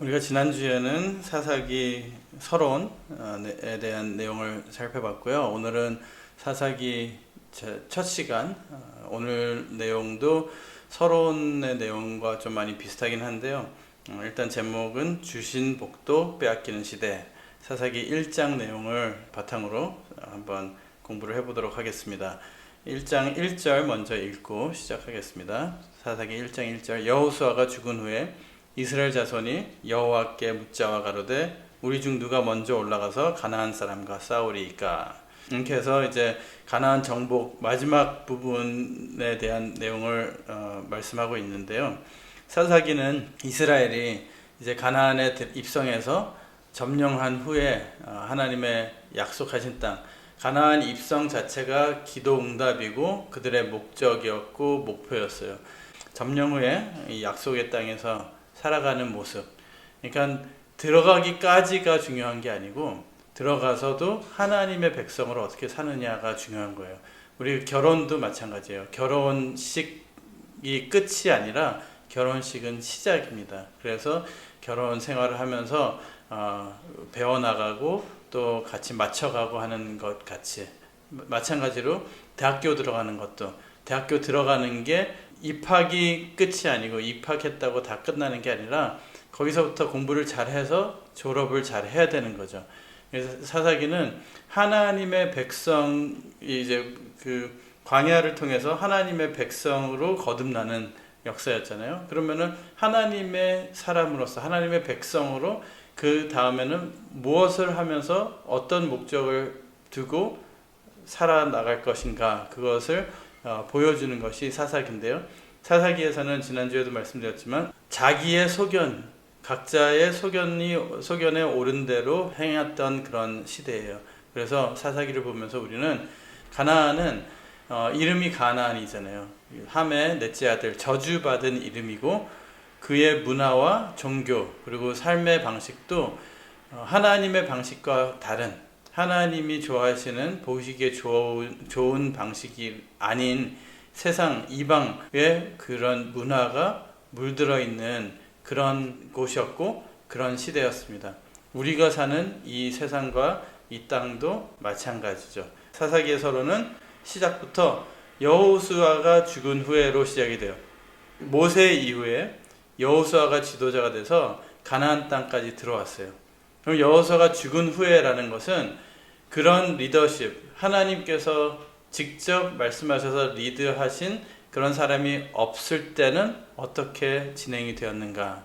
우리가 지난주에는 사사기 서론에 대한 내용을 살펴봤고요. 오늘은 사사기 첫 시간, 오늘 내용도 서론의 내용과 좀 많이 비슷하긴 한데요. 일단 제목은 주신 복도 빼앗기는 시대, 사사기 1장 내용을 바탕으로 한번 공부를 해보도록 하겠습니다. 1장 1절 먼저 읽고 시작하겠습니다. 사사기 1장 1절 여호수아가 죽은 후에 이스라엘 자손이 여호와께 묻자와 가로되 우리 중 누가 먼저 올라가서 가나안 사람과 싸우리이까. 이렇게 해서 이제 가나안 정복 마지막 부분에 대한 내용을 말씀하고 있는데요. 사사기는 이스라엘이 이제 가나안에 입성해서 점령한 후에 하나님의 약속하신 땅, 가나안 입성 자체가 기도 응답이고 그들의 목적이었고 목표였어요. 점령 후에 이 약속의 땅에서 살아가는 모습, 그러니까 들어가기까지가 중요한 게 아니고 들어가서도 하나님의 백성으로 어떻게 사느냐가 중요한 거예요. 우리 결혼도 마찬가지예요. 결혼식이 끝이 아니라 결혼식은 시작입니다. 그래서 결혼 생활을 하면서 배워나가고 또 같이 맞춰가고 하는 것 같이, 마찬가지로 대학교 들어가는 것도, 대학교 들어가는 게 입학이 끝이 아니고 입학했다고 다 끝나는 게 아니라 거기서부터 공부를 잘해서 졸업을 잘 해야 되는 거죠. 그래서 사사기는 하나님의 백성이 이제 그 광야를 통해서 하나님의 백성으로 거듭나는 역사였잖아요. 그러면은 하나님의 사람으로서, 하나님의 백성으로 그 다음에는 무엇을 하면서 어떤 목적을 두고 살아나갈 것인가, 그것을 보여주는 것이 사사기인데요. 사사기에서는 지난주에도 말씀드렸지만 자기의 소견, 각자의 소견에 옳은 대로 행했던 그런 시대예요. 그래서 사사기를 보면서 우리는 가나안은 이름이 가나안이잖아요. 함의 넷째 아들, 저주받은 이름이고 그의 문화와 종교 그리고 삶의 방식도 하나님의 방식과 다른, 하나님이 좋아하시는 보시기에 좋은 방식이 아닌 세상 이방의 그런 문화가 물들어 있는 그런 곳이었고 그런 시대였습니다. 우리가 사는 이 세상과 이 땅도 마찬가지죠. 사사기의 서론은 시작부터 여호수아가 죽은 후에로 시작이 돼요. 모세 이후에 여호수아가 지도자가 돼서 가나안 땅까지 들어왔어요. 그럼 여호수아가 죽은 후에라는 것은 그런 리더십, 하나님께서 직접 말씀하셔서 리드하신 그런 사람이 없을 때는 어떻게 진행이 되었는가.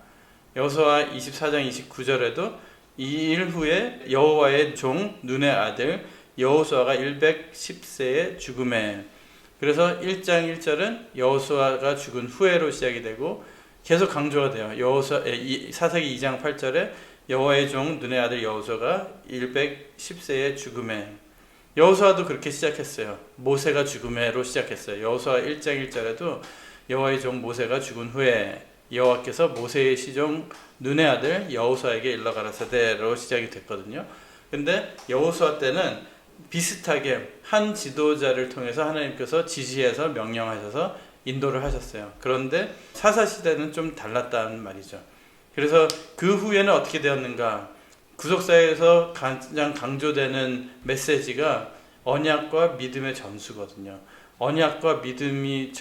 여호수아 24장 29절에도 이 일 후에 여호와의 종 눈의 아들 여호수아가 110세의 죽음에, 그래서 1장 1절은 여호수아가 죽은 후에로 시작이 되고 계속 강조가 돼요. 사사기 2장 8절에 여호와의 종 눈의 아들 여호수아가 110세의 죽음에. 여호수아도 그렇게 시작했어요. 모세가 죽음에로 시작했어요. 여호수아 1장 1절에도 여호와의 종 모세가 죽은 후에 여호와께서 모세의 시종 눈의 아들 여호수아에게 일러 가라사대로 시작이 됐거든요. 근데 여호수아 때는 비슷하게 한 지도자를 통해서 하나님께서 지시해서 명령하셔서 인도를 하셨어요. 그런데 사사시대는 좀 달랐다는 말이죠. 그래서 그 후에는 어떻게 되었는가? 구속사에서 가장 강조되는 메시지가 언약과 믿음의 전수거든요. 언약과 믿음이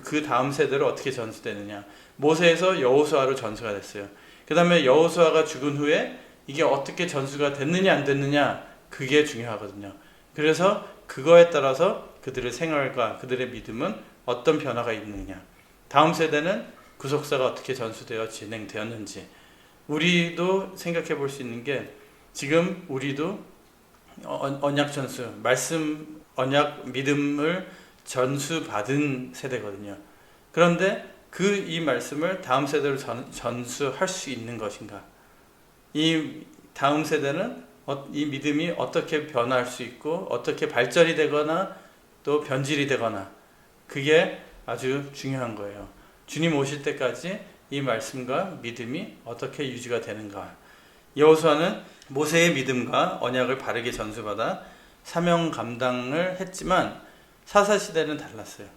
그 다음 세대로 어떻게 전수되느냐. 모세에서 여호수아로 전수가 됐어요. 그 다음에 여호수아가 죽은 후에 이게 어떻게 전수가 됐느냐 안 됐느냐, 그게 중요하거든요. 그래서 그거에 따라서 그들의 생활과 그들의 믿음은 어떤 변화가 있느냐, 다음 세대는 구속사가 어떻게 전수되어 진행되었는지, 우리도 생각해 볼 수 있는 게 지금 우리도 언약 전수, 말씀, 언약, 믿음을 전수받은 세대거든요. 그런데 이 말씀을 다음 세대로 전수할 수 있는 것인가? 이 다음 세대는 이 믿음이 어떻게 변화할 수 있고 어떻게 발전이 되거나 또 변질이 되거나, 그게 아주 중요한 거예요. 주님 오실 때까지 이 말씀과 믿음이 어떻게 유지가 되는가. 여호수아는 모세의 믿음과 언약을 바르게 전수받아 사명 감당을 했지만 사사시대는 달랐어요.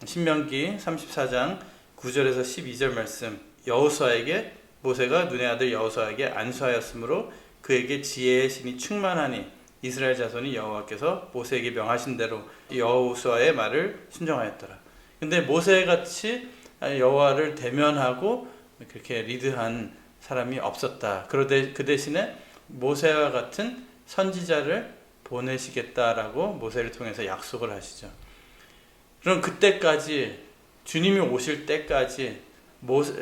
신명기 34장 9절에서 12절 말씀, 여호수아에게 모세가 눈의 아들 여호수아에게 안수하였으므로 그에게 지혜의 신이 충만하니 이스라엘 자손이 여호와께서 모세에게 명하신 대로 여호수아의 말을 순종하였더라. 근데 모세같이 여호와를 대면하고 그렇게 리드한 사람이 없었다. 그런데 그 대신에 모세와 같은 선지자를 보내시겠다라고 모세를 통해서 약속을 하시죠. 그럼 그때까지, 주님이 오실 때까지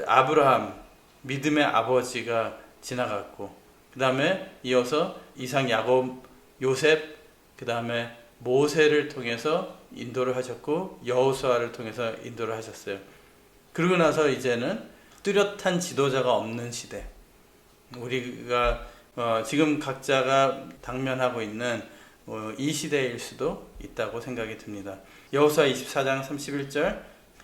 아브라함, 믿음의 아버지가 지나갔고, 그 다음에 이어서 이삭, 야곱, 요셉, 그 다음에 모세를 통해서 인도를 하셨고 여호수아를 통해서 인도를 하셨어요. 그러고 나서 이제는 뚜렷한 지도자가 없는 시대, 우리가 지금 각자가 당면하고 있는 이 시대일 수도 있다고 생각이 듭니다. 여호수아 24장 31절,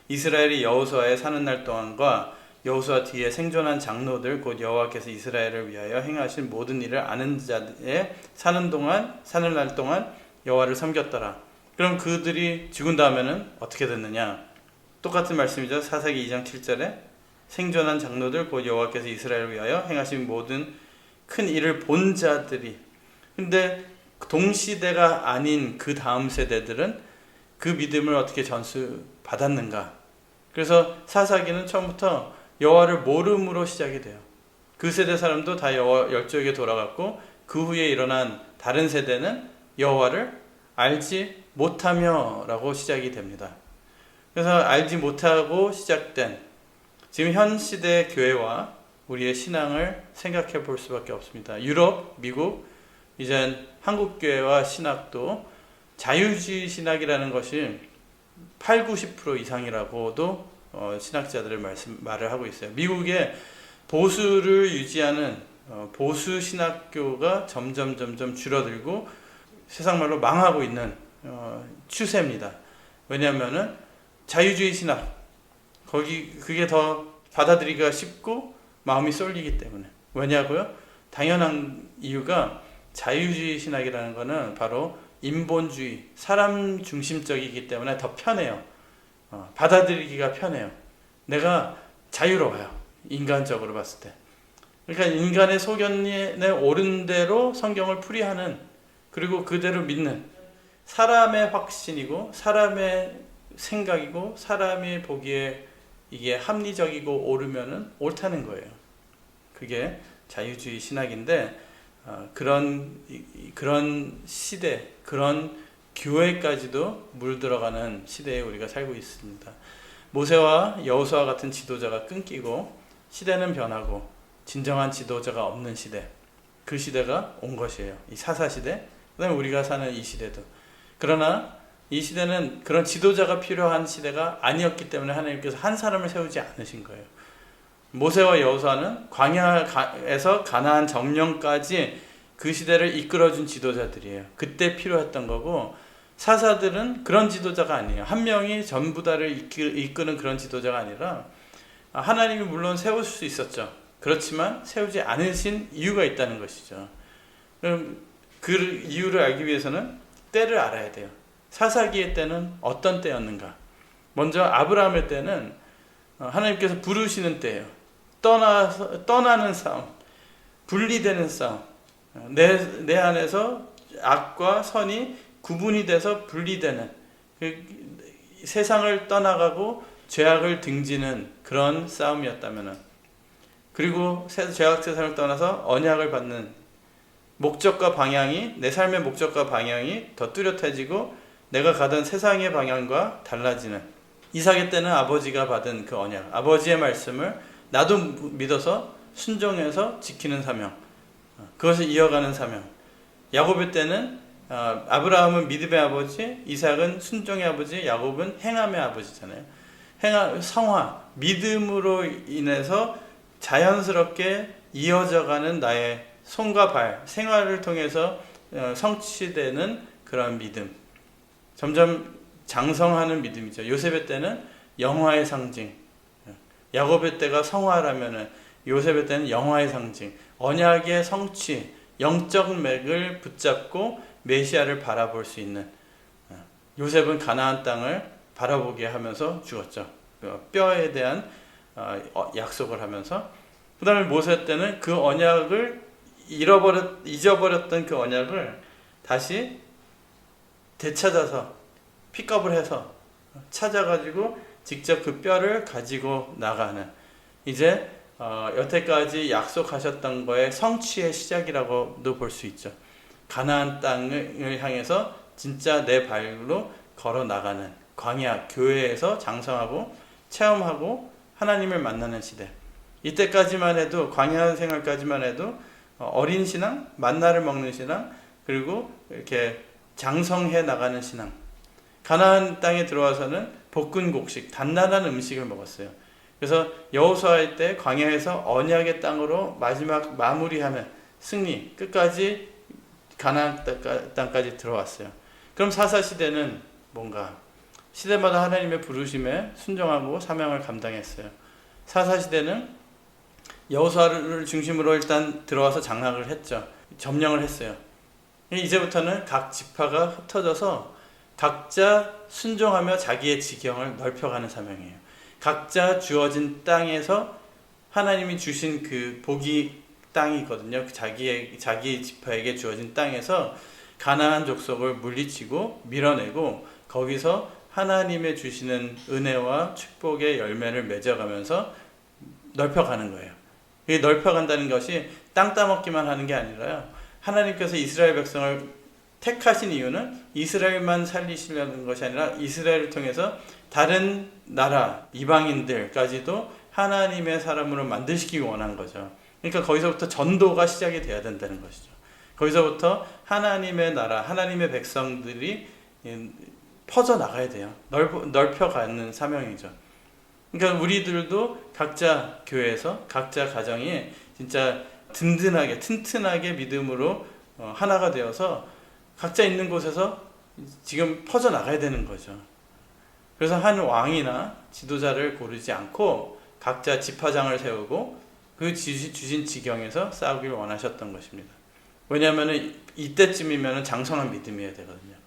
이스라엘이 여호수아의 사는 날 동안과 여호수아 뒤에 생존한 장로들 곧 여호와께서 이스라엘을 위하여 행하신 모든 일을 아는 자의 사는 날 동안 여호와를 섬겼더라. 그럼 그들이 죽은 다음에는 어떻게 됐느냐? 똑같은 말씀이죠. 사사기 2장 7절에 생존한 장로들 곧 여호와께서 이스라엘을 위하여 행하신 모든 큰 일을 본 자들이. 근데 동시대가 아닌 그 다음 세대들은 그 믿음을 어떻게 전수받았는가? 그래서 사사기는 처음부터 여호와를 모름으로 시작이 돼요. 그 세대 사람도 다 여호와 열조에게 돌아갔고, 그 후에 일어난 다른 세대는 여호와를 알지 못하며 라고 시작이 됩니다. 그래서 알지 못하고 시작된 지금 현 시대의 교회와 우리의 신앙을 생각해 볼 수밖에 없습니다. 유럽, 미국, 이젠 한국 교회와 신학도 자유주의 신학이라는 것이 80-90% 이상이라고도 신학자들의 말을 하고 있어요. 미국의 보수를 유지하는 보수 신학교가 점점 줄어들고 세상 말로 망하고 있는 추세입니다. 왜냐하면은 자유주의 신학, 그게 더 받아들이기가 쉽고 마음이 쏠리기 때문에. 왜냐고요? 당연한 이유가 자유주의 신학이라는 것은 바로 인본주의, 사람 중심적이기 때문에 더 편해요. 받아들이기가 편해요. 내가 자유로워요. 인간적으로 봤을 때. 그러니까 인간의 소견에 옳은 대로 성경을 풀이하는, 그리고 그대로 믿는, 사람의 확신이고 사람의 생각이고 사람이 보기에 이게 합리적이고 옳으면은 옳다는 거예요. 그게 자유주의 신학인데, 그런 시대, 그런 교회까지도 물들어가는 시대에 우리가 살고 있습니다. 모세와 여호수아 같은 지도자가 끊기고 시대는 변하고 진정한 지도자가 없는 시대, 그 시대가 온 것이에요. 이 사사시대, 그 다음에 우리가 사는 이 시대도. 그러나 이 시대는 그런 지도자가 필요한 시대가 아니었기 때문에 하나님께서 한 사람을 세우지 않으신 거예요. 모세와 여호수아는 광야에서 가나안 정령까지 그 시대를 이끌어준 지도자들이에요. 그때 필요했던 거고, 사사들은 그런 지도자가 아니에요. 한 명이 전부 다를 이끄는 그런 지도자가 아니라, 하나님이 물론 세울 수 있었죠. 그렇지만 세우지 않으신 이유가 있다는 것이죠. 그럼 그 이유를 알기 위해서는 때를 알아야 돼요. 사사기의 때는 어떤 때였는가? 먼저 아브라함의 때는 하나님께서 부르시는 때예요. 떠나는 싸움, 분리되는 싸움, 내 안에서 악과 선이 구분이 돼서 분리되는, 세상을 떠나가고 죄악을 등지는 그런 싸움이었다면은, 그리고 죄악 세상을 떠나서 언약을 받는 목적과 방향이, 내 삶의 목적과 방향이 더 뚜렷해지고 내가 가던 세상의 방향과 달라지는, 이삭의 때는 아버지가 받은 그 언약, 아버지의 말씀을 나도 믿어서 순종해서 지키는 사명, 그것을 이어가는 사명. 야곱의 때는 아브라함은 믿음의 아버지, 이삭은 순종의 아버지, 야곱은 행함의 아버지잖아요. 성화, 믿음으로 인해서 자연스럽게 이어져가는 나의 손과 발, 생활을 통해서 성취되는 그런 믿음, 점점 장성하는 믿음이죠. 요셉의 때는 영화의 상징, 야곱의 때가 성화라면은 요셉의 때는 영화의 상징, 언약의 성취, 영적 맥을 붙잡고 메시아를 바라볼 수 있는. 요셉은 가나안 땅을 바라보게 하면서 죽었죠. 뼈에 대한 약속을 하면서. 그 다음에 모세 때는 그 언약을 잊어버렸던 그 언약을 다시 되찾아서 픽업을 해서 찾아가지고 직접 그 뼈를 가지고 나가는, 이제 여태까지 약속하셨던 거의 성취의 시작이라고도 볼 수 있죠. 가나안 땅을 향해서 진짜 내 발로 걸어 나가는 광야, 교회에서 장성하고 체험하고 하나님을 만나는 시대. 이때까지만 해도, 광야 생활까지만 해도 어린 신앙, 만나를 먹는 신앙, 그리고 이렇게 장성해 나가는 신앙. 가나안 땅에 들어와서는 볶은곡식, 단단한 음식을 먹었어요. 그래서 여호수아의 때 광야에서 언약의 땅으로 마지막 마무리하는 승리, 끝까지 가나안 땅까지 들어왔어요. 그럼 사사시대는 뭔가 시대마다 하나님의 부르심에 순종하고 사명을 감당했어요. 사사시대는 여호수아를 중심으로 일단 들어와서 장악을 했죠. 점령을 했어요. 이제부터는 각 지파가 흩어져서 각자 순종하며 자기의 지경을 넓혀가는 사명이에요. 각자 주어진 땅에서 하나님이 주신 그 복이 땅이 있거든요. 자기 지파에게 주어진 땅에서 가나안 족속을 물리치고 밀어내고 거기서 하나님의 주시는 은혜와 축복의 열매를 맺어가면서 넓혀가는 거예요. 이 넓혀간다는 것이 땅 따먹기만 하는 게 아니라요. 하나님께서 이스라엘 백성을 택하신 이유는 이스라엘만 살리시려는 것이 아니라 이스라엘을 통해서 다른 나라, 이방인들까지도 하나님의 사람으로 만드시기 원한 거죠. 그러니까 거기서부터 전도가 시작이 돼야 된다는 것이죠. 거기서부터 하나님의 나라, 하나님의 백성들이 퍼져나가야 돼요. 넓혀가는 사명이죠. 그러니까 우리들도 각자 교회에서 각자 가정이 진짜 든든하게 튼튼하게 믿음으로 하나가 되어서 각자 있는 곳에서 지금 퍼져나가야 되는 거죠. 그래서 한 왕이나 지도자를 고르지 않고 각자 지파장을 세우고 그 주신 지경에서 싸우길 원하셨던 것입니다. 왜냐하면 이때쯤이면 장성한 믿음이어야 되거든요.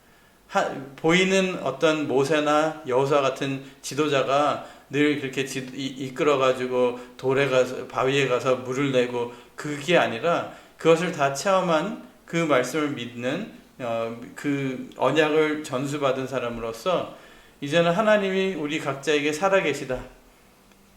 보이는 어떤 모세나 여호수아 같은 지도자가 늘 그렇게 이끌어가지고 돌에 가서 바위에 가서 물을 내고 그게 아니라 그것을 다 체험한 그 말씀을 믿는 그 언약을 전수받은 사람으로서 이제는 하나님이 우리 각자에게 살아계시다.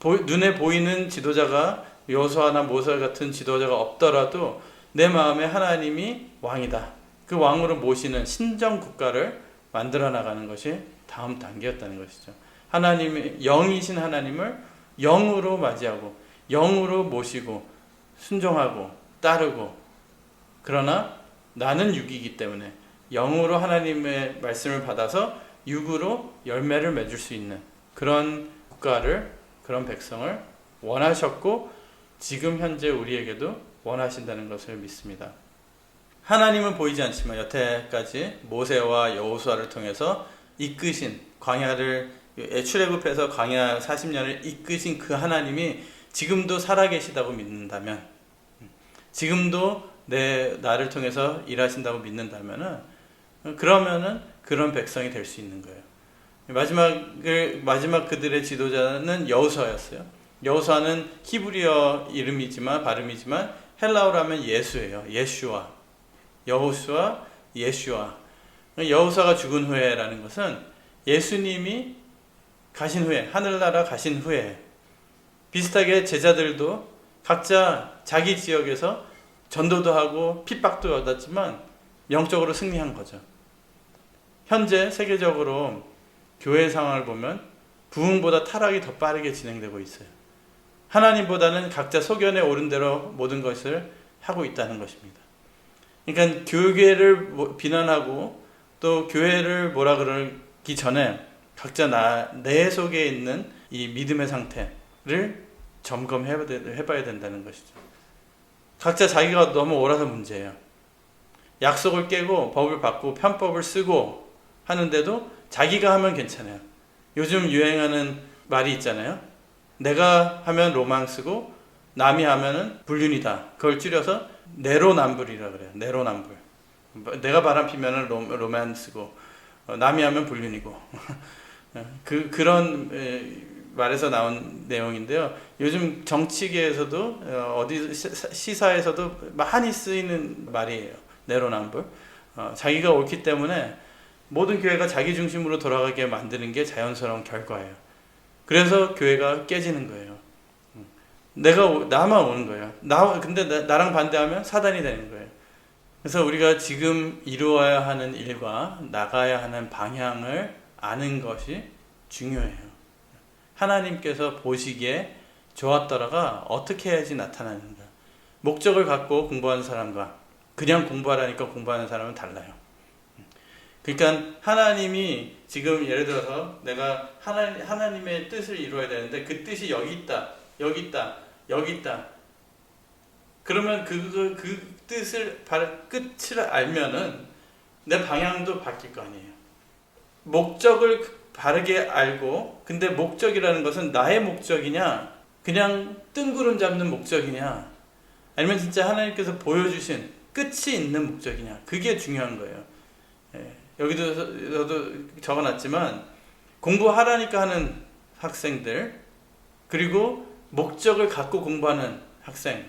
눈에 보이는 지도자가 여호수아나 모세 같은 지도자가 없더라도 내 마음에 하나님이 왕이다. 그 왕으로 모시는 신정 국가를 만들어 나가는 것이 다음 단계였다는 것이죠. 하나님의 영이신 하나님을 영으로 맞이하고 영으로 모시고 순종하고 따르고, 그러나 나는 육이기 때문에 영으로 하나님의 말씀을 받아서 육으로 열매를 맺을 수 있는 그런 국가를, 그런 백성을 원하셨고 지금 현재 우리에게도 원하신다는 것을 믿습니다. 하나님은 보이지 않지만 여태까지 모세와 여호수아를 통해서 이끄신 광야를 출애굽해서 광야 40년을 이끄신 그 하나님이 지금도 살아계시다고 믿는다면, 지금도 나를 통해서 일하신다고 믿는다면은, 그러면은 그런 백성이 될 수 있는 거예요. 마지막 그들의 지도자는 여호수아였어요. 여호수아는 히브리어 이름이지만 발음이지만 헬라어로 하면 예수예요. 예슈아. 여호수아, 예슈아. 여호수아가 죽은 후에라는 것은 예수님이 가신 후에, 하늘나라 가신 후에, 비슷하게 제자들도 각자 자기 지역에서 전도도 하고 핍박도 얻었지만 영적으로 승리한 거죠. 현재 세계적으로 교회 상황을 보면 부흥보다 타락이 더 빠르게 진행되고 있어요. 하나님보다는 각자 소견에 오른 대로 모든 것을 하고 있다는 것입니다. 그러니까 교회를 비난하고 또 교회를 뭐라 그러기 전에 각자 내 속에 있는 이 믿음의 상태를 점검해봐야 된다는 것이죠. 각자 자기가 너무 옳아서 문제예요. 약속을 깨고 법을 바꾸고 편법을 쓰고 하는데도 자기가 하면 괜찮아요. 요즘 유행하는 말이 있잖아요. 내가 하면 로망스고 남이 하면은 불륜이다. 그걸 줄여서 내로남불이라 그래요. 내로남불. 내가 바람 피면은 로맨스고 남이 하면 불륜이고 그런 말에서 나온 내용인데요. 요즘 정치계에서도 어디 시사에서도 많이 쓰이는 말이에요. 내로남불. 자기가 옳기 때문에 모든 교회가 자기 중심으로 돌아가게 만드는 게 자연스러운 결과예요. 그래서 교회가 깨지는 거예요. 나만 오는 거예요. 근데 나랑 반대하면 사단이 되는 거예요. 그래서 우리가 지금 이루어야 하는 일과 나가야 하는 방향을 아는 것이 중요해요. 하나님께서 보시기에 좋았더라가 어떻게 해야지 나타나는가. 목적을 갖고 공부하는 사람과 그냥 공부하라니까 공부하는 사람은 달라요. 그러니까 하나님이 지금 예를 들어서 내가 하나님의 뜻을 이루어야 되는데 그 뜻이 여기 있다, 여기 있다, 여기 있다. 그러면 그 뜻을 끝을 알면은 내 방향도 바뀔 거 아니에요. 목적을 바르게 알고, 근데 목적이라는 것은 나의 목적이냐, 그냥 뜬구름 잡는 목적이냐, 아니면 진짜 하나님께서 보여주신 끝이 있는 목적이냐, 그게 중요한 거예요. 여기도 저도 적어놨지만 공부하라니까 하는 학생들, 그리고 목적을 갖고 공부하는 학생,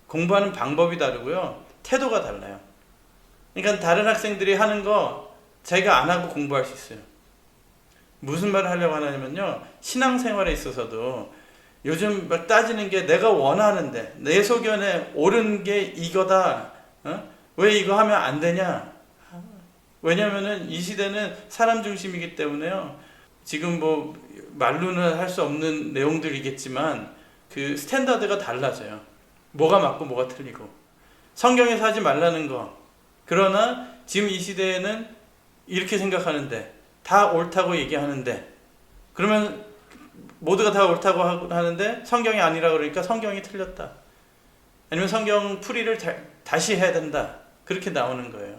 공부하는 방법이 다르고요, 태도가 달라요. 그러니까 다른 학생들이 하는 거 자기가 안 하고 공부할 수 있어요. 무슨 말을 하려고 하냐면요, 신앙생활에 있어서도 요즘 막 따지는 게 내가 원하는데 내 소견에 옳은 게 이거다, 왜 이거 하면 안 되냐. 왜냐면은 이 시대는 사람 중심이기 때문에요. 지금 뭐 말로는 할 수 없는 내용들이겠지만 그 스탠다드가 달라져요. 뭐가 맞고 뭐가 틀리고. 성경에서 하지 말라는 거. 그러나 지금 이 시대에는 이렇게 생각하는데, 다 옳다고 얘기하는데, 그러면 모두가 다 옳다고 하는데 성경이 아니라 그러니까 성경이 틀렸다. 아니면 성경 풀이를 다시 해야 된다. 그렇게 나오는 거예요.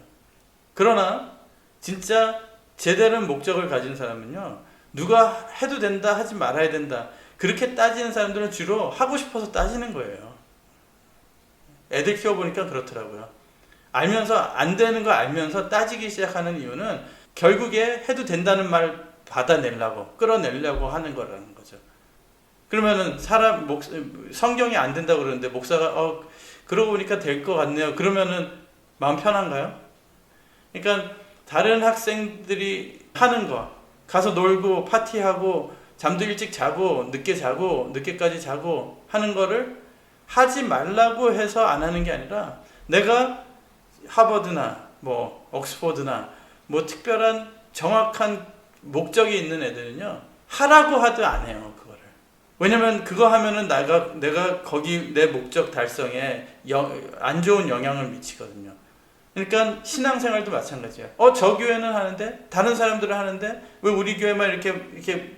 그러나 진짜 제대로 목적을 가진 사람은요, 누가 해도 된다, 하지 말아야 된다, 그렇게 따지는 사람들은 주로 하고 싶어서 따지는 거예요. 애들 키워보니까 그렇더라고요. 알면서, 안 되는 거 알면서 따지기 시작하는 이유는 결국에 해도 된다는 말 받아내려고, 끌어내려고 하는 거라는 거죠. 그러면은 성경이 안 된다고 그러는데 목사가 그러고 보니까 될 것 같네요. 그러면은 마음 편한가요? 그러니까 다른 학생들이 하는 거, 가서 놀고 파티하고 잠도 일찍 자고 늦게까지 자고 하는 거를 하지 말라고 해서 안 하는 게 아니라, 내가 하버드나 뭐 옥스포드나 뭐 특별한 정확한 목적이 있는 애들은요, 하라고 하도 안 해요, 그거를. 왜냐면 그거 하면은 내가 거기 내 목적 달성에 안 좋은 영향을 미치거든요. 그러니까 신앙생활도 마찬가지예요. 저 교회는 하는데, 다른 사람들은 하는데 왜 우리 교회만 이렇게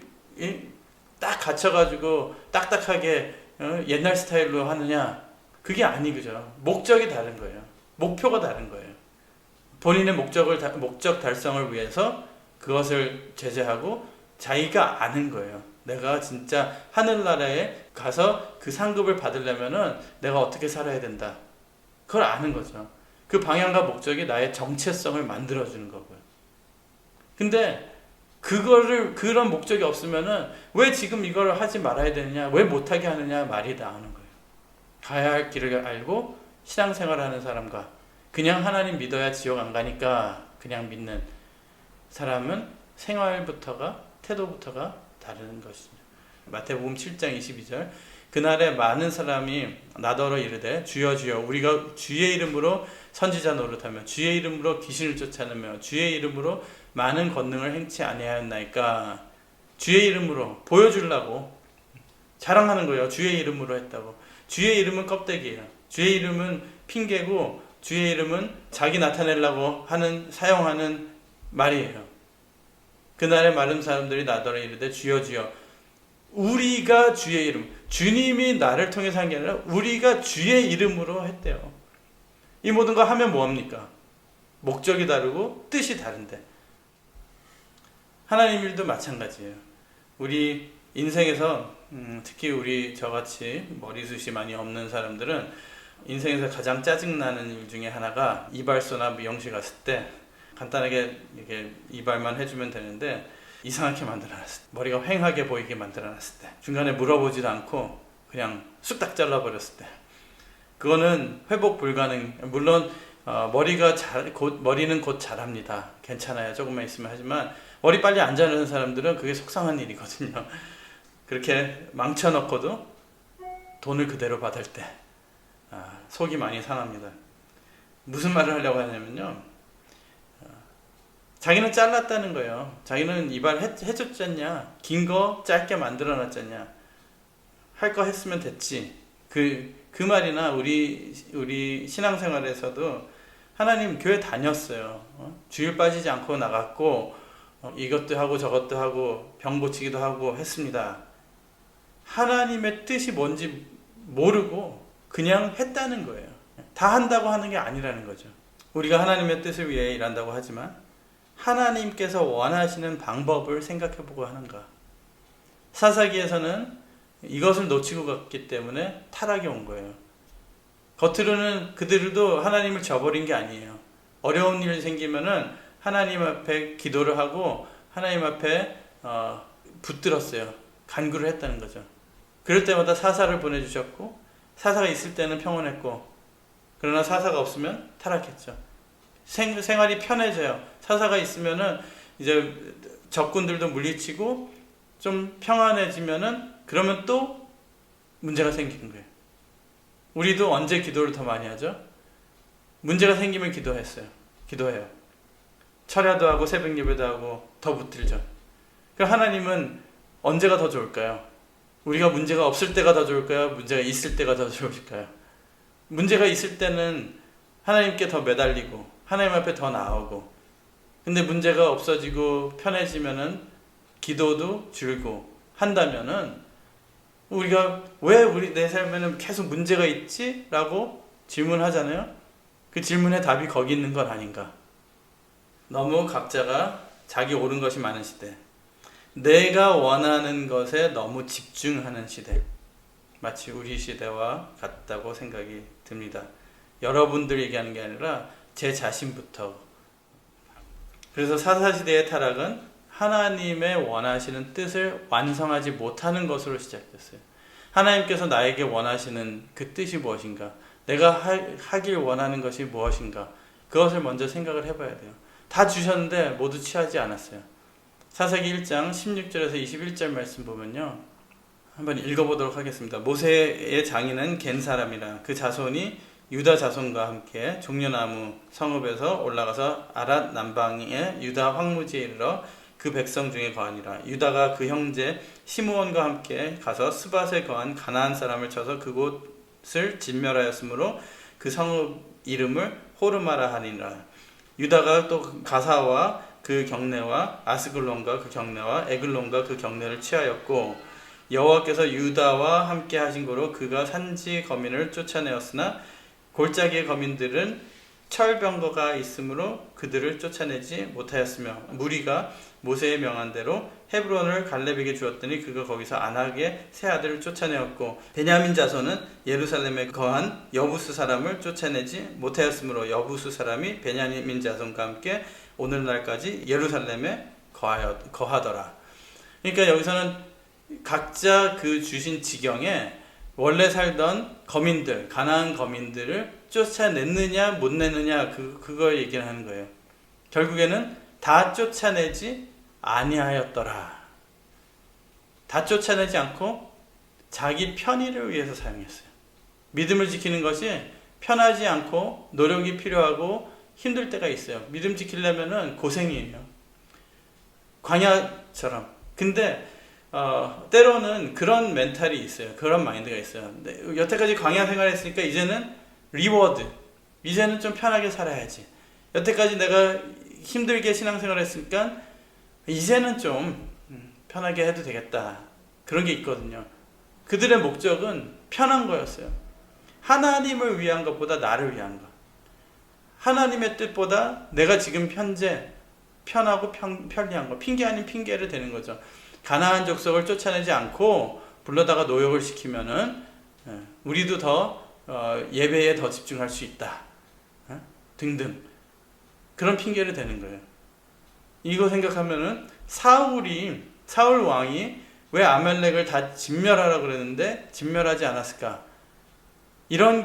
딱 갇혀가지고 딱딱하게 옛날 스타일로 하느냐? 그게 아니죠. 목적이 다른 거예요. 목표가 다른 거예요. 본인의 목적 달성을 위해서 그것을 제재하고 자기가 아는 거예요. 내가 진짜 하늘나라에 가서 그 상급을 받으려면은 내가 어떻게 살아야 된다. 그걸 아는 거죠. 그 방향과 목적이 나의 정체성을 만들어주는 거고요. 근데 그런 목적이 없으면은 왜 지금 이걸 하지 말아야 되느냐, 왜 못하게 하느냐 말이 나오는 거예요. 가야 할 길을 알고 신앙생활하는 사람과 그냥 하나님 믿어야 지옥 안 가니까 그냥 믿는 사람은 생활부터가, 태도부터가 다른 것이죠. 마태복음 7장 22절, 그날에 많은 사람이 나더러 이르되 주여 주여 우리가 주의 이름으로 선지자 노릇하며 주의 이름으로 귀신을 쫓아내며 주의 이름으로 많은 권능을 행치 아니하였나이까. 주의 이름으로 보여주려고 자랑하는 거예요. 주의 이름으로 했다고. 주의 이름은 껍데기예요. 주의 이름은 핑계고, 주의 이름은 자기 나타내려고 사용하는 말이에요. 그날에 많은 사람들이 나더러 이르되 주여 주여 우리가 주의 이름, 주님이 나를 통해서 한 게 아니라 우리가 주의 이름으로 했대요. 이 모든 거 하면 뭐합니까? 목적이 다르고 뜻이 다른데. 하나님 일도 마찬가지예요. 우리 인생에서 특히 우리 저같이 머리숱이 많이 없는 사람들은 인생에서 가장 짜증나는 일 중에 하나가, 이발소나 미용실 갔을 때 간단하게 이렇게 이발만 해주면 되는데 이상하게 만들어놨을 때, 머리가 휑하게 보이게 만들어놨을 때, 중간에 물어보지도 않고 그냥 쑥딱 잘라버렸을 때, 그거는 회복 불가능. 물론 머리는 곧 자랍니다. 괜찮아요. 조금만 있으면. 하지만 머리 빨리 안 자르는 사람들은 그게 속상한 일이거든요. 그렇게 망쳐놓고도 돈을 그대로 받을 때 속이 많이 상합니다. 무슨 말을 하려고 하냐면요, 자기는 잘랐다는 거예요. 자기는 이발 해줬잖냐, 긴 거 짧게 만들어놨잖냐, 할 거 했으면 됐지. 그 말이나 우리 신앙생활에서도 하나님 교회 다녔어요. 주일 빠지지 않고 나갔고 이것도 하고 저것도 하고 병 고치기도 하고 했습니다. 하나님의 뜻이 뭔지 모르고 그냥 했다는 거예요. 다 한다고 하는 게 아니라는 거죠. 우리가 하나님의 뜻을 위해 일한다고 하지만 하나님께서 원하시는 방법을 생각해보고 하는가. 사사기에서는 이것을 놓치고 갔기 때문에 타락이 온 거예요. 겉으로는 그들도 하나님을 저버린 게 아니에요. 어려운 일이 생기면은 하나님 앞에 기도를 하고 하나님 앞에 붙들었어요. 간구를 했다는 거죠. 그럴 때마다 사사를 보내주셨고, 사사가 있을 때는 평온했고, 그러나 사사가 없으면 타락했죠. 생활이 편해져요. 사사가 있으면은 이제 적군들도 물리치고 좀 평안해지면은, 그러면 또 문제가 생기는 거예요. 우리도 언제 기도를 더 많이 하죠? 문제가 생기면 기도해요. 철야도 하고 새벽 예배도 하고 더 붙들죠. 그럼 하나님은 언제가 더 좋을까요? 우리가 문제가 없을 때가 더 좋을까요? 문제가 있을 때가 더 좋을까요? 문제가 있을 때는 하나님께 더 매달리고 하나님 앞에 더 나오고, 근데 문제가 없어지고 편해지면은 기도도 줄고 한다면은, 우리가 왜 내 삶에는 계속 문제가 있지? 라고 질문하잖아요. 그 질문의 답이 거기 있는 건 아닌가. 너무 각자가 자기 옳은 것이 많은 시대, 내가 원하는 것에 너무 집중하는 시대, 마치 우리 시대와 같다고 생각이 듭니다. 여러분들 얘기하는 게 아니라 제 자신부터. 그래서 사사시대의 타락은 하나님의 원하시는 뜻을 완성하지 못하는 것으로 시작됐어요. 하나님께서 나에게 원하시는 그 뜻이 무엇인가, 내가 하길 원하는 것이 무엇인가, 그것을 먼저 생각을 해봐야 돼요. 다 주셨는데 모두 취하지 않았어요. 사사기 1장 16절에서 21절 말씀 보면요, 한번 읽어보도록 하겠습니다. 모세의 장인은 겐 사람이라 그 자손이 유다 자손과 함께 종려나무 성읍에서 올라가서 아랏 남방의 유다 황무지에 이르러 그 백성 중에 거하니라. 유다가 그 형제 시므온과 함께 가서 스밧에 거한 가나안 사람을 쳐서 그곳을 진멸하였으므로 그 성읍 이름을 호르마라 하니라. 유다가 또 가사와 그 경내와 아스글론과 그 경내와 에글론과 그 경내를 취하였고, 여호와께서 유다와 함께 하신 거로 그가 산지 거민을 쫓아내었으나 골짜기의 거민들은 철병거가 있으므로 그들을 쫓아내지 못하였으며, 무리가 모세의 명한 대로 헤브론을 갈렙에게 주었더니 그가 거기서 안악의 세 아들을 쫓아내었고, 베냐민 자손은 예루살렘에 거한 여부스 사람을 쫓아내지 못하였으므로 여부스 사람이 베냐민 자손과 함께 오늘날까지 예루살렘에 거하더라. 그러니까 여기서는 각자 그 주신 지경에 원래 살던 거민들, 가나안 거민들을 쫓아냈느냐 못 냈느냐, 그걸 얘기를 하는 거예요. 결국에는 다 쫓아내지 아니하였더라. 다 쫓아내지 않고 자기 편의를 위해서 사용했어요. 믿음을 지키는 것이 편하지 않고 노력이 필요하고 힘들 때가 있어요. 믿음 지키려면은 고생이에요. 광야처럼. 근데 때로는 그런 멘탈이 있어요. 그런 마인드가 있어요. 여태까지 광야 생활했으니까 이제는 리워드, 이제는 좀 편하게 살아야지. 여태까지 내가 힘들게 신앙생활 했으니까 이제는 좀 편하게 해도 되겠다. 그런 게 있거든요. 그들의 목적은 편한 거였어요. 하나님을 위한 것보다 나를 위한 것, 하나님의 뜻보다 내가 지금 현재 편하고 편리한 거, 핑계 아닌 핑계를 대는 거죠. 가나안 족속을 쫓아내지 않고 불러다가 노역을 시키면은 우리도 더 예배에 더 집중할 수 있다, 등등 그런 핑계를 대는 거예요. 이거 생각하면은 사울 왕이 왜 아말렉을 다 진멸하라 그랬는데 진멸하지 않았을까? 이런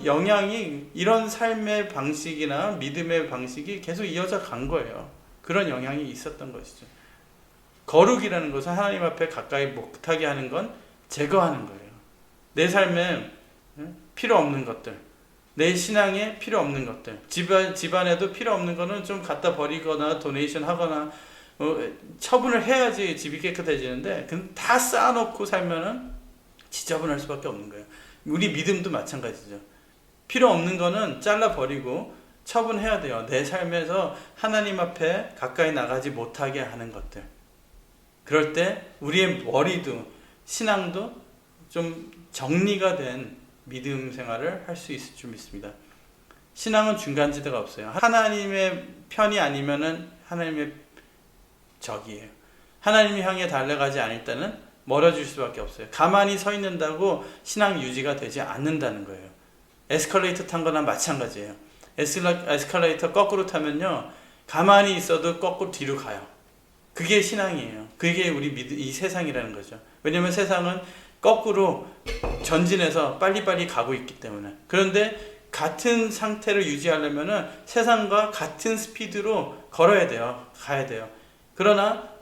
영향이, 이런 삶의 방식이나 믿음의 방식이 계속 이어져 간 거예요. 그런 영향이 있었던 것이죠. 거룩이라는 것은 하나님 앞에 가까이 못하게 하는 건 제거하는 거예요. 내 삶에 필요 없는 것들, 내 신앙에 필요 없는 것들, 집안에도 필요 없는 거는 좀 갖다 버리거나 도네이션 하거나 처분을 해야지 집이 깨끗해지는데 다 쌓아놓고 살면은 지저분할 수밖에 없는 거예요. 우리 믿음도 마찬가지죠. 필요 없는 거는 잘라버리고 처분해야 돼요. 내 삶에서 하나님 앞에 가까이 나가지 못하게 하는 것들. 그럴 때 우리의 머리도 신앙도 좀 정리가 된 믿음 생활을 할 수 있을 줄 믿습니다. 신앙은 중간지대가 없어요. 하나님의 편이 아니면은 하나님의 적이에요. 하나님을 향해 달려가지 않을 때는 멀어질 수밖에 없어요. 가만히 서 있는다고 신앙 유지가 되지 않는다는 거예요. 에스컬레이터 탄 거나 마찬가지예요. 에스컬레이터 거꾸로 타면요, 가만히 있어도 거꾸로 뒤로 가요. 그게 신앙이에요. 그게 이 세상이라는 거죠. 왜냐면 세상은 거꾸로 전진해서 빨리빨리 가고 있기 때문에. 그런데 같은 상태를 유지하려면은 세상과 같은 스피드로 걸어야 돼요. 가야 돼요. 그러나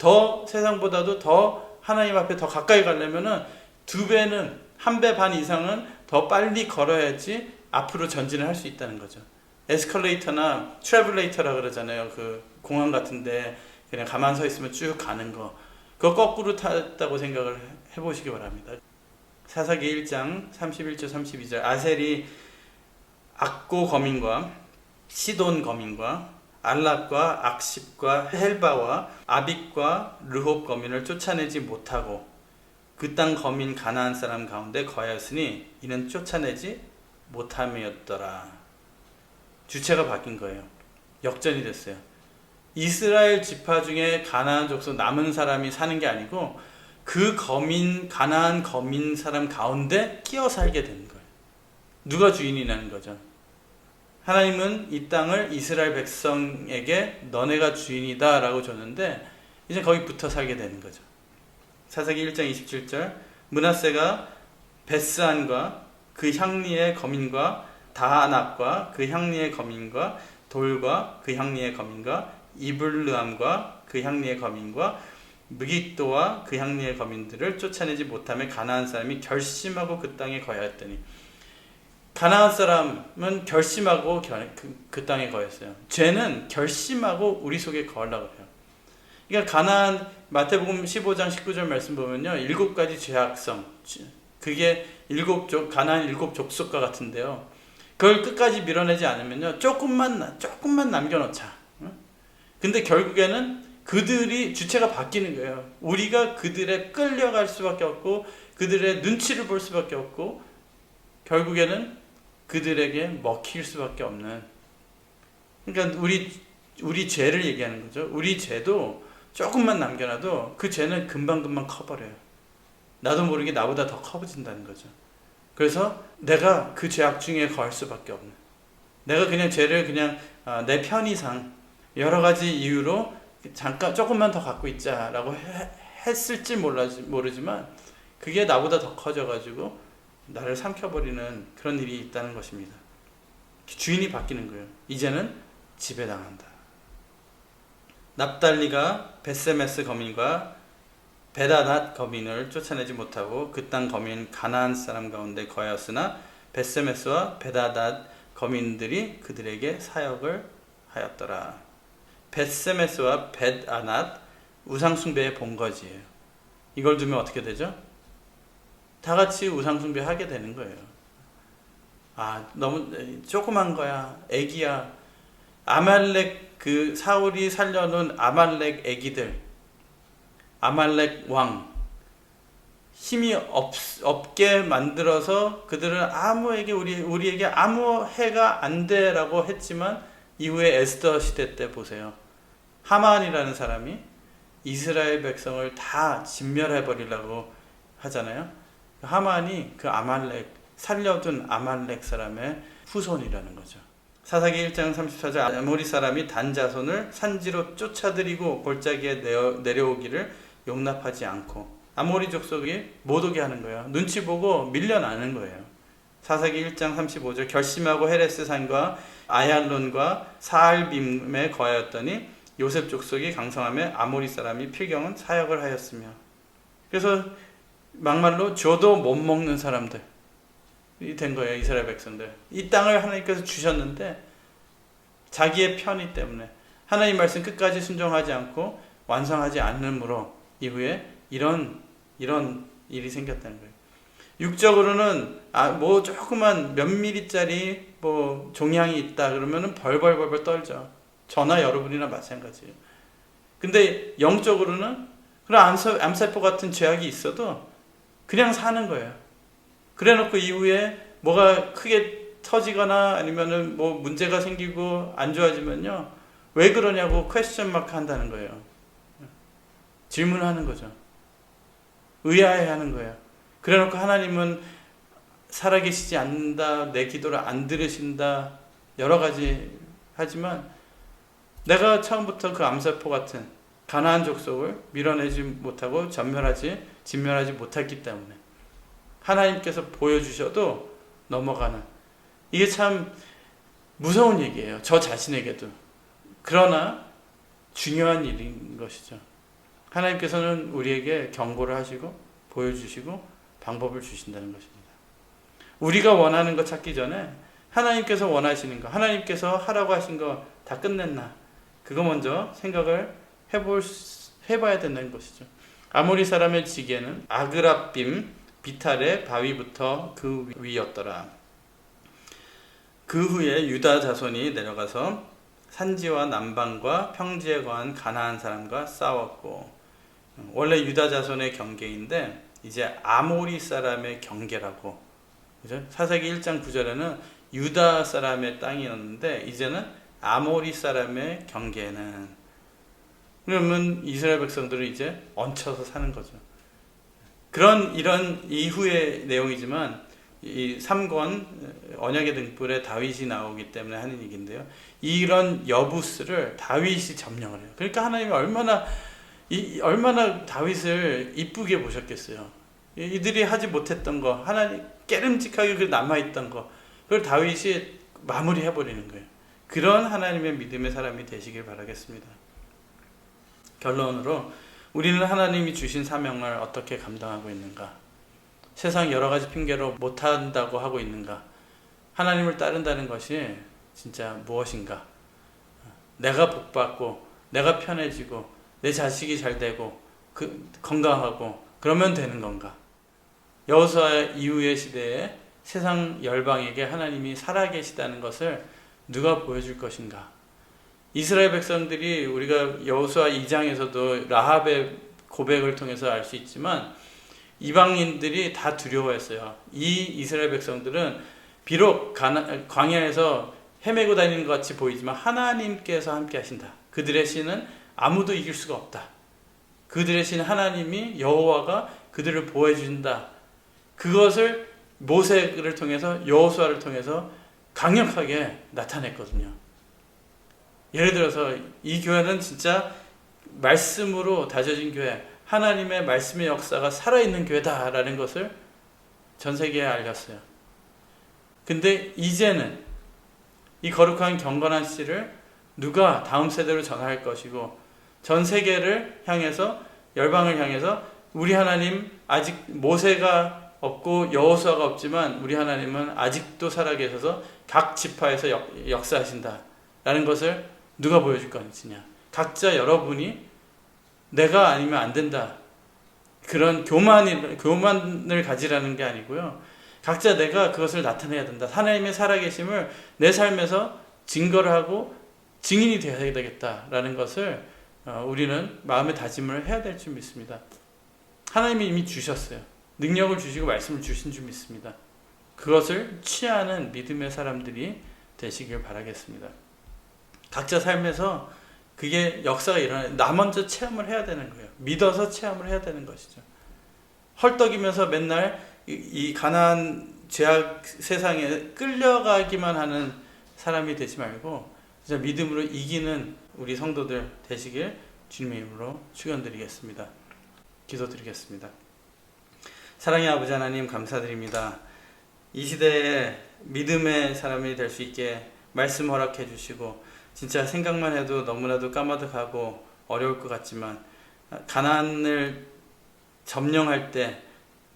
세상보다도 더 하나님 앞에 더 가까이 가려면은 2배는, 1배 반 이상은 더 빨리 걸어야지 앞으로 전진을 할 수 있다는 거죠. 에스컬레이터나 트래블레이터라 그러잖아요. 그 공항 같은데 그냥 가만 서 있으면 쭉 가는 거. 그거 거꾸로 탔다고 생각을 해보시기 바랍니다. 사사기 1장 31절 32절 아셀이 악고 거민과 시돈 거민과 알랍과 악십과 헬바와 아빅과 르홉 거민을 쫓아내지 못하고 그 땅 거민 가나안 사람 가운데 거하였으니 이는 쫓아내지 못함이었더라. 주체가 바뀐 거예요. 역전이 됐어요. 이스라엘 지파 중에 가나안 족속 남은 사람이 사는 게 아니고 그 가나안 거민 사람 가운데 끼어 살게 된 거예요. 누가 주인이라는 거죠. 하나님은 이 땅을 이스라엘 백성에게 너네가 주인이다 라고 줬는데 이제 거기 붙어 살게 되는 거죠. 사사기 1장 27절 므낫세가 베스안과 그 향리의 거민과 다하낙과 그 향리의 거민과 돌과 그 향리의 거민과 이블르함과 그 향리의 거민과 무깃도와 그 향리의 거민들을 쫓아내지 못하며 가나안 사람이 결심하고 그 땅에 거하였더니 가나안 사람은 결심하고 그 땅에 거했어요. 죄는 결심하고 우리 속에 거하려고 해요. 그러니까 가나안 마태복음 15장 19절 말씀 보면요, 7가지 죄악성, 그게 가나안 7족속과 같은데요. 그걸 끝까지 밀어내지 않으면요, 조금만 남겨놓자. 근데 결국에는 그들이 주체가 바뀌는 거예요. 우리가 그들에 끌려갈 수밖에 없고 그들의 눈치를 볼 수밖에 없고 결국에는 그들에게 먹힐 수밖에 없는. 그러니까 우리 죄를 얘기하는 거죠. 우리 죄도 조금만 남겨놔도 그 죄는 금방금방 커버려요. 나도 모르게 나보다 더 커져진다는 거죠. 그래서 내가 그 죄악 중에 거할 수밖에 없는. 내가 그냥 죄를 그냥 내 편의상 여러 가지 이유로 잠깐 조금만 더 갖고 있자라고 했을지 모르지만 그게 나보다 더 커져가지고 나를 삼켜버리는 그런 일이 있다는 것입니다. 주인이 바뀌는 거예요. 이제는 지배당한다. 납달리가 벳세메스 거민과 베다닷 거민을 쫓아내지 못하고 그 땅 거민 가나안 사람 가운데 거하였으나 벳세메스와 베다닷 거민들이 그들에게 사역을 하였더라. 벳세메스와 벳아낫 우상숭배의 본거지예요. 이걸 두면 어떻게 되죠? 다 같이 우상숭배 하게 되는 거예요. 너무 조그만 거야, 애기야. 아말렉, 그 사울이 살려놓은 아말렉 애기들, 아말렉 왕, 힘이 없게 만들어서 그들은 우리에게 아무 해가 안 돼라고 했지만 이후에 에스더 시대 때 보세요. 하만이라는 사람이 이스라엘 백성을 다 진멸해 버리려고 하잖아요. 하만이 그 살려둔 아말렉 사람의 후손이라는 거죠. 사사기 1장 34절 아모리 사람이 단 자손을 산지로 쫓아들이고 골짜기에 내려오기를 용납하지 않고 아모리 족속이 못 오게 하는 거예요. 눈치 보고 밀려나는 거예요. 사사기 1장 35절 결심하고 헤레스 산과 아얄론과 사알빔에 거하였더니 요셉 족속이 강성함에 아모리 사람이 필경은 사역을 하였으며. 그래서 막말로 줘도 못 먹는 사람들이 된 거예요. 이스라엘 백성들. 이 땅을 하나님께서 주셨는데 자기의 편의 때문에 하나님 말씀 끝까지 순종하지 않고 완성하지 않으므로 이후에 이런 일이 생겼다는 거예요. 육적으로는 뭐 조그만 몇 미리짜리 뭐 종양이 있다 그러면은 벌벌 떨죠. 저나 여러분이나 마찬가지예요. 근데 영적으로는 그런 암살포 같은 죄악이 있어도 그냥 사는 거예요. 그래놓고 이후에 뭐가 크게 터지거나 아니면은 뭐 문제가 생기고 안 좋아지면요, 왜 그러냐고 퀘스천 마크 한다는 거예요. 질문하는 거죠. 의아해하는 거예요. 그래놓고 하나님은 살아계시지 않는다, 내 기도를 안 들으신다, 여러 가지 하지만 내가 처음부터 그 암살포 같은 가나안 족속을 밀어내지 못하고 진멸하지 못했기 때문에 하나님께서 보여주셔도 넘어가는, 이게 참 무서운 얘기예요. 저 자신에게도. 그러나 중요한 일인 것이죠. 하나님께서는 우리에게 경고를 하시고 보여주시고 방법을 주신다는 것입니다. 우리가 원하는 거 찾기 전에 하나님께서 원하시는 거, 하나님께서 하라고 하신 거 다 끝냈나, 그거 먼저 생각을 해봐야 된다는 것이죠. 아모리 사람의 지게는 아그라빔 비탈의 바위부터 그 위였더라. 그 후에 유다 자손이 내려가서 산지와 남방과 평지에 거한 가나안 사람과 싸웠고, 원래 유다 자손의 경계인데 이제 아모리 사람의 경계라고, 그죠? 사사기 1장 9절에는 유다 사람의 땅이었는데 이제는 아모리 사람의 경계는, 그러면 이스라엘 백성들은 이제 얹혀서 사는 거죠. 이런 이후의 내용이지만 이 3권 언약의 등불에 다윗이 나오기 때문에 하는 얘기인데요. 이런 여부스를 다윗이 점령을 해요. 그러니까 하나님이 얼마나 다윗을 이쁘게 보셨겠어요. 이들이 하지 못했던 거, 하나님 깨름직하게 남아있던 거, 그걸 다윗이 마무리해버리는 거예요. 그런 하나님의 믿음의 사람이 되시길 바라겠습니다. 결론으로 우리는 하나님이 주신 사명을 어떻게 감당하고 있는가? 세상 여러 가지 핑계로 못한다고 하고 있는가? 하나님을 따른다는 것이 진짜 무엇인가? 내가 복받고 내가 편해지고 내 자식이 잘 되고 건강하고 그러면 되는 건가? 여호수아 이후의 시대에 세상 열방에게 하나님이 살아계시다는 것을 누가 보여줄 것인가? 이스라엘 백성들이, 우리가 여호수아 2장에서도 라합의 고백을 통해서 알 수 있지만 이방인들이 다 두려워했어요. 이 이스라엘 백성들은 비록 광야에서 헤매고 다니는 것 같이 보이지만 하나님께서 함께 하신다. 그들의 신은 아무도 이길 수가 없다. 그들의 신 하나님이, 여호와가 그들을 보호해 준다. 그것을 모세를 통해서, 여호수아를 통해서 강력하게 나타냈거든요. 예를 들어서 이 교회는 진짜 말씀으로 다져진 교회, 하나님의 말씀의 역사가 살아있는 교회다라는 것을 전 세계에 알렸어요. 근데 이제는 이 거룩한 경건한 씨를 누가 다음 세대로 전할 것이고, 전 세계를 향해서, 열방을 향해서 우리 하나님, 아직 모세가 없고 여호수아가 없지만 우리 하나님은 아직도 살아계셔서 각 지파에서 역사하신다라는 것을 누가 보여줄 것이냐? 각자 여러분이 내가 아니면 안 된다, 그런 교만을 가지라는 게 아니고요. 각자 내가 그것을 나타내야 된다. 하나님의 살아계심을 내 삶에서 증거를 하고 증인이 되어야 되겠다라는 것을 우리는 마음의 다짐을 해야 될 줄 믿습니다. 하나님이 이미 주셨어요. 능력을 주시고 말씀을 주신 줄 믿습니다. 그것을 취하는 믿음의 사람들이 되시길 바라겠습니다. 각자 삶에서 그게 역사가 일어나요. 나 먼저 체험을 해야 되는 거예요. 믿어서 체험을 해야 되는 것이죠. 헐떡이면서 맨날 이 가나안 죄악 세상에 끌려가기만 하는 사람이 되지 말고 진짜 믿음으로 이기는 우리 성도들 되시길 주님의 이름으로 축원드리겠습니다. 기도드리겠습니다. 사랑의 아버지 하나님 감사드립니다. 이 시대에 믿음의 사람이 될 수 있게 말씀 허락해 주시고 진짜 생각만 해도 너무나도 까마득하고 어려울 것 같지만 가난을 점령할 때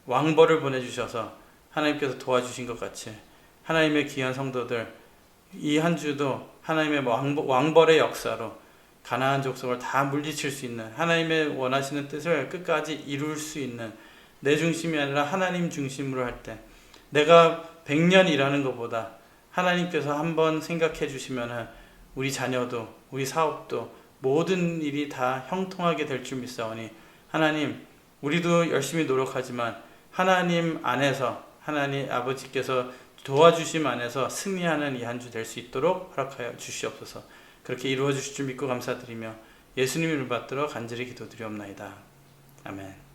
왕벌을 보내주셔서 하나님께서 도와주신 것 같이 하나님의 귀한 성도들 이 한 주도 하나님의 왕벌의 역사로 가나안 족속을 다 물리칠 수 있는 하나님의 원하시는 뜻을 끝까지 이룰 수 있는 내 중심이 아니라 하나님 중심으로 할 때 내가 100년 일하는 것보다 하나님께서 한번 생각해 주시면 우리 자녀도 우리 사업도 모든 일이 다 형통하게 될 줄 믿사오니 하나님 우리도 열심히 노력하지만 하나님 안에서 하나님 아버지께서 도와주심 안에서 승리하는 이 한 주 될 수 있도록 허락하여 주시옵소서. 그렇게 이루어 주실 줄 믿고 감사드리며 예수님 이름을 받들어 간절히 기도드리옵나이다. 아멘.